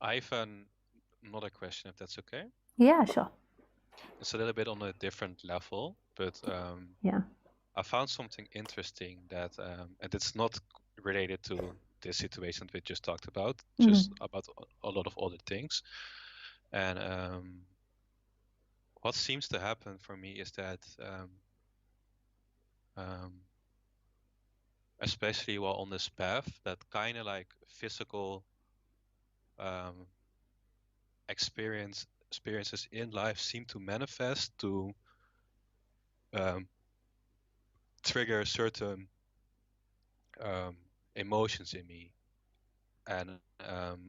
I have another question, if that's okay. Yeah, sure. It's a little bit on a different level, but Yeah. I found something interesting that, and it's not related to this situation we just talked about, Hmm. just about a lot of other things. And what seems to happen for me is that, um, especially while on this path, that kind of like physical um, experiences in life seem to manifest to um, trigger certain um, emotions in me. And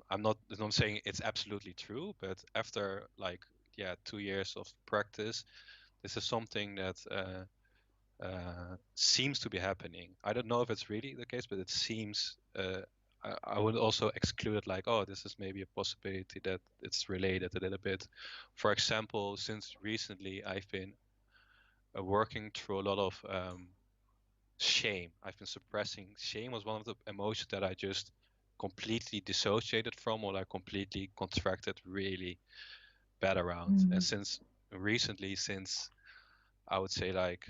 I'm not saying it's absolutely true, but after like 2 years of practice, this is something that seems to be happening. I don't know if it's really the case, but it seems. I would also exclude it like, oh, this is maybe a possibility that it's related a little bit. For example, since recently I've been working through a lot of shame. I've been suppressing. Shame was one of the emotions that I just completely dissociated from, or like completely contracted really bad around. And Mm. since recently, since I would say like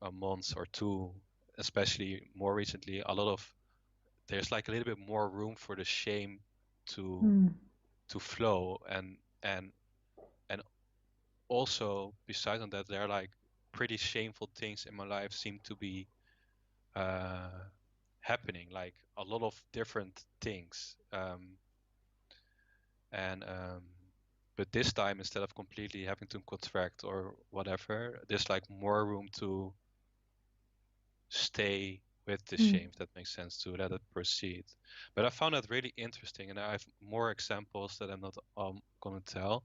a month or two, especially more recently, a lot of there's like a little bit more room for the shame to Mm. to flow, and also besides on that, there are like pretty shameful things in my life seem to be uh, happening, like a lot of different things. And but this time, instead of completely having to contract or whatever, there's like more room to stay with the Mm. shame, if that makes sense, to let it proceed. But I found that really interesting, and I have more examples that I'm not gonna tell.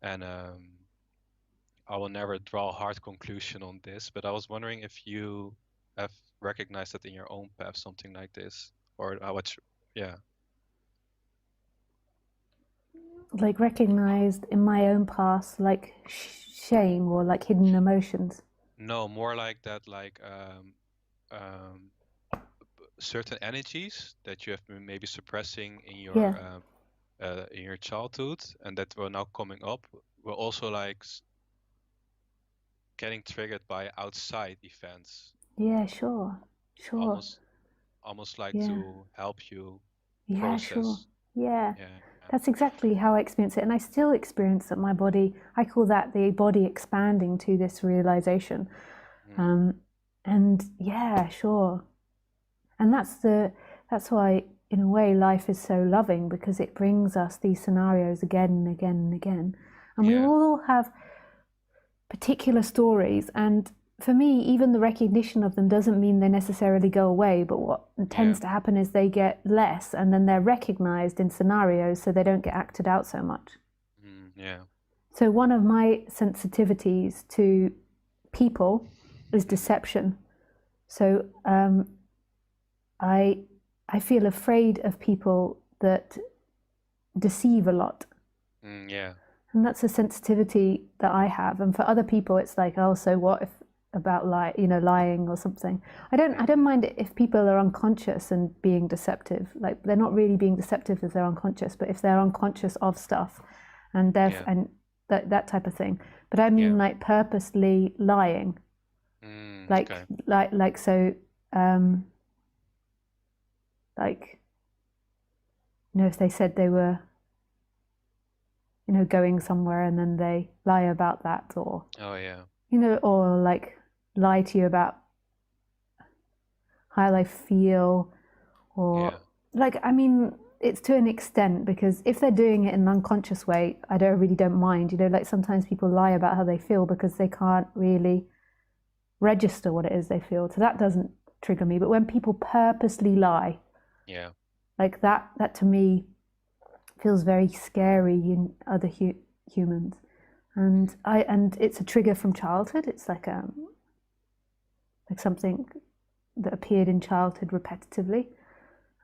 And I will never draw a hard conclusion on this, but I was wondering if you have recognized that in your own path, something like this, or how much, yeah. Like recognized in my own past, like shame or like hidden emotions. No, more like that, like certain energies that you have been maybe suppressing Yeah. in your childhood, and that were now coming up, were also like getting triggered by outside events, Yeah, sure. Sure. almost almost like Yeah. to help you Yeah, sure. process. Yeah. Yeah. That's exactly how I experience it. And I still experience that my body, I call that the body expanding to this realization. Mm, Um, and yeah, sure. And that's why in a way life is so loving, because it brings us these scenarios again and again and again. And we yeah. all have particular stories, and for me, even the recognition of them doesn't mean they necessarily go away, but what Yeah. tends to happen is they get less and then they're recognized in scenarios so they don't get acted out so much. Yeah. So one of my sensitivities to people is deception. So I I feel afraid of people that deceive a lot. Yeah. And that's a sensitivity that I have. And for other people, it's like, oh, so what if about lying or something. I don't mind it if people are unconscious and being deceptive. Like they're not really being deceptive if they're unconscious, but if they're unconscious of stuff, and Yeah. that type of thing. But I mean Yeah. like purposely lying, like Okay. like so, um, like if they said they were going somewhere and then they lie about that, or Oh yeah. or like lie to you about how they feel, or Yeah. like, I mean, it's to an extent, because if they're doing it in an unconscious way, I really don't mind. Like sometimes people lie about how they feel because they can't really register what it is they feel. So that doesn't trigger me. But when people purposely lie, Yeah. like that to me feels very scary in other humans. And it's a trigger from childhood. It's like something that appeared in childhood repetitively.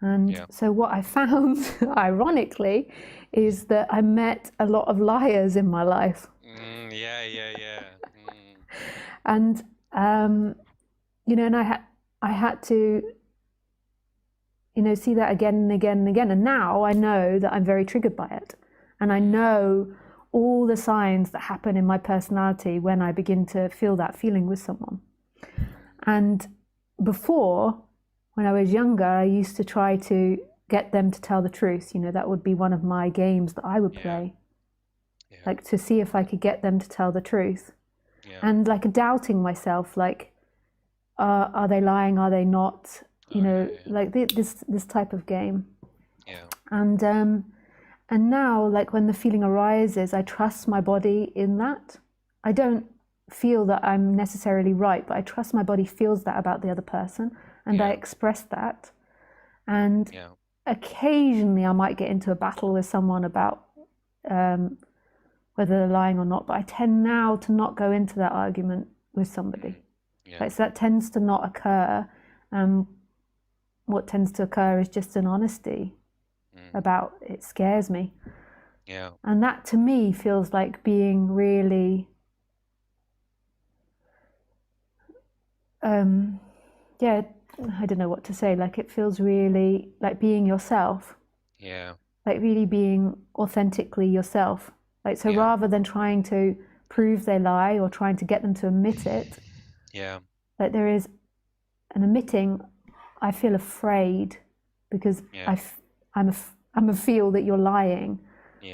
And Yeah. so what I found, ironically, is that I met a lot of liars in my life. Yeah. Yeah. Yeah. And and I had to, see that again and again and again. And now I know that I'm very triggered by it. And I know all the signs that happen in my personality when I begin to feel that feeling with someone. And before, when I was younger, I used to try to get them to tell the truth. That would be one of my games that I would play. Yeah. Like to see if I could get them to tell the truth. Yeah. And like doubting myself, like, are they lying? Are they not? Like this type of game. Yeah. And now, like when the feeling arises, I trust my body in that. I don't feel that I'm necessarily right, but I trust my body feels that about the other person, and I express that. And occasionally I might get into a battle with someone about whether they're lying or not, but I tend now to not go into that argument with somebody. Like, so that tends to not occur. What tends to occur is just an honesty about it scares me. Yeah. And that to me feels like being really I don't know what to say. Like it feels really like being yourself. Yeah. Like really being authentically yourself. Like so rather than trying to prove they lie or trying to get them to admit it. Yeah. Like there is an admitting, I feel afraid because I'm a feel that you're lying,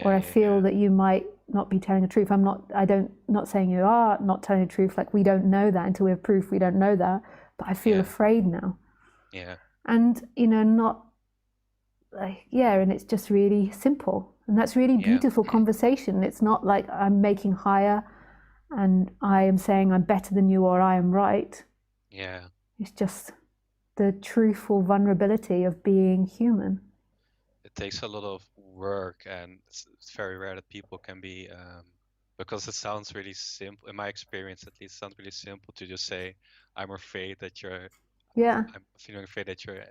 or I feel that you might not be telling the truth. Not saying you are not telling the truth. Like we don't know that until we have proof. We don't know that, but I feel afraid now. Yeah. And not like and it's just really simple, and that's really beautiful conversation. It's not like I'm making higher, and I am saying I'm better than you or I am right. Yeah. It's just the truthful vulnerability of being human. It takes a lot of work, and it's very rare that people can be, because it sounds really simple. In my experience, at least, it sounds really simple to just say, "I'm afraid that you're." Yeah. I'm feeling afraid that you're,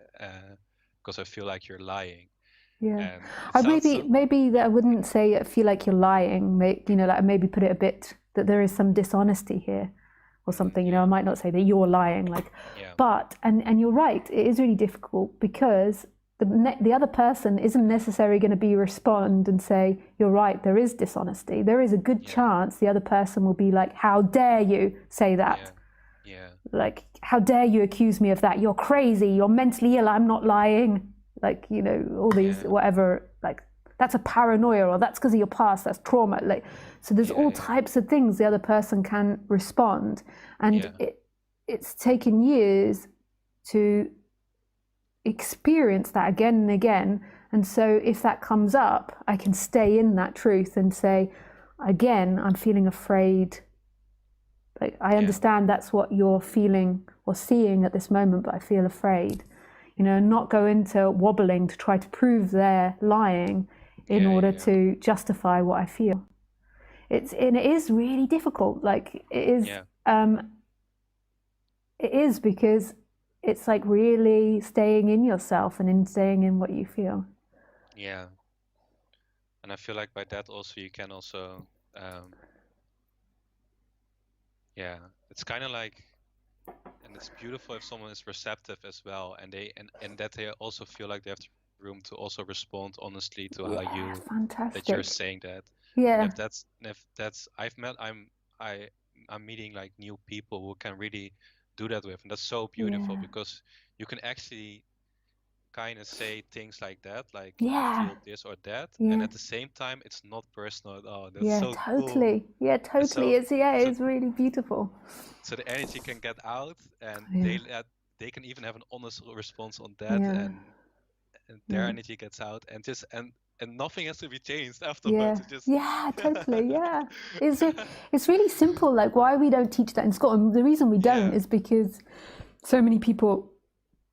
because I feel like you're lying. Yeah. And I maybe that I wouldn't say I feel like you're lying. Like maybe put it a bit that there is some dishonesty here, or something. I might not say that you're lying, like, but and you're right. It is really difficult because the other person isn't necessarily going to respond and say you're right. There is dishonesty. There is a good chance the other person will be like, "How dare you say that?" Like, "How dare you accuse me of that? You're crazy. You're mentally ill. I'm not lying." Like, all these whatever. Like, that's a paranoia, or that's because of your past. That's trauma. Like, so there's all types of things the other person can respond, and it's taken years to experience that again and again. And so if that comes up, I can stay in that truth and say, again, I'm feeling afraid. Like, I understand that's what you're feeling or seeing at this moment, but I feel afraid. Not go into wobbling to try to prove they're lying in order to justify what I feel. It is really difficult. Like it is. It is because it's like really staying in yourself and staying in what you feel. Yeah. And I feel like by that also you can also, it's kind of like, and it's beautiful if someone is receptive as well, and that they also feel like they have room to also respond honestly to how that you're saying that. Yeah. And if that's I'm meeting like new people who can really do that with, and that's so beautiful because you can actually kind of say things like that, like I feel this or that, and at the same time it's not personal at all. That's so totally. cool. Yeah, totally. It's really beautiful. So the energy can get out, and they can even have an honest response on that, and their energy gets out, and nothing has to be changed afterwards. Totally. Yeah, it's really simple. Like, why we don't teach that in Scotland? The reason we don't is because so many people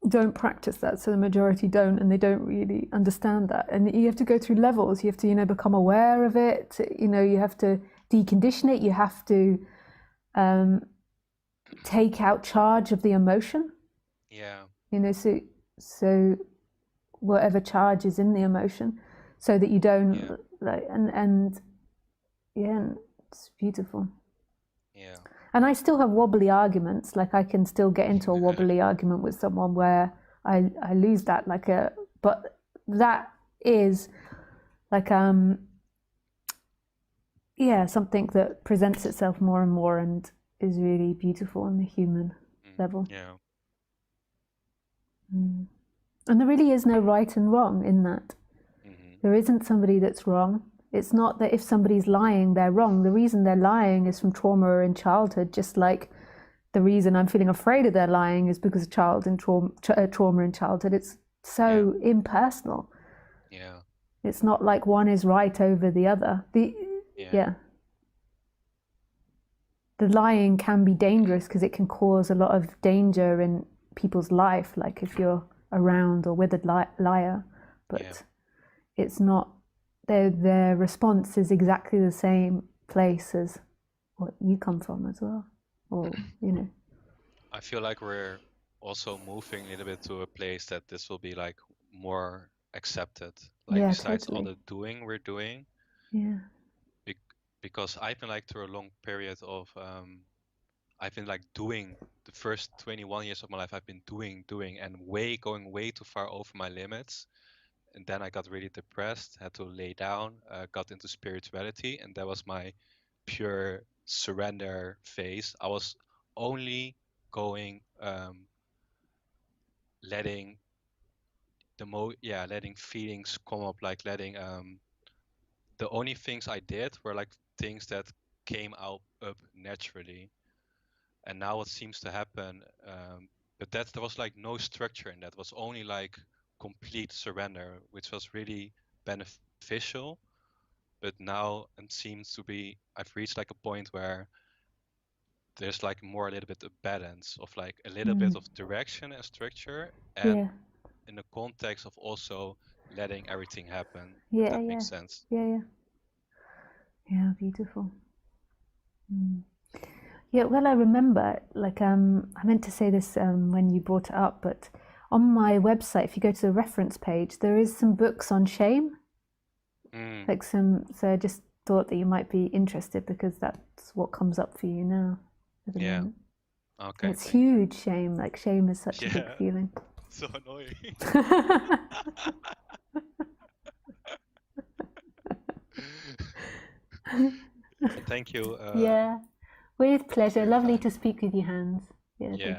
don't practice that, so the majority don't, and they don't really understand that. And you have to go through levels. You have to become aware of it. You have to decondition it. You have to take out charge of the emotion. So whatever charge is in the emotion, so that you don't like, and it's beautiful. And I still have wobbly arguments. Like, I can still get into a wobbly argument with someone where I lose that but that is like something that presents itself more and more and is really beautiful on the human level. Yeah. And there really is no right and wrong in that. There isn't somebody that's wrong. It's not that if somebody's lying, they're wrong. The reason they're lying is from trauma in childhood, just like the reason I'm feeling afraid of their lying is because of trauma in childhood. It's so impersonal. Yeah. It's not like one is right over the other. The lying can be dangerous because it can cause a lot of danger in people's life, like if you're around or with a liar. But it's not, their response is exactly the same place as what you come from as well. Or, I feel like we're also moving a little bit to a place that this will be like more accepted. Like besides totally. all the doing we're doing. Yeah. Because I've been like through a long period of I've been like doing the first 21 years of my life. I've been doing and going way too far over my limits. And then I got really depressed, had to lay down, got into spirituality, and that was my pure surrender phase. I was only going letting letting feelings come up, like letting the only things I did were like things that came out up naturally. And now what seems to happen, but there was like no structure in that. It was only like complete surrender, which was really beneficial. But now it seems to be, I've reached like a point where there's like more a little bit of balance of like a little bit of direction and structure, and in the context of also letting everything happen. If that makes sense. Yeah, beautiful. Yeah, well, I remember, like, I meant to say this when you brought it up, but on my website, if you go to the reference page, there is some books on shame. Like so I just thought that you might be interested because that's what comes up for you now at the moment. Okay. And it's huge, shame. Like, shame is such a big feeling. So annoying. Thank you. With pleasure. your Lovely time. to speak with you, Hans. Thank you.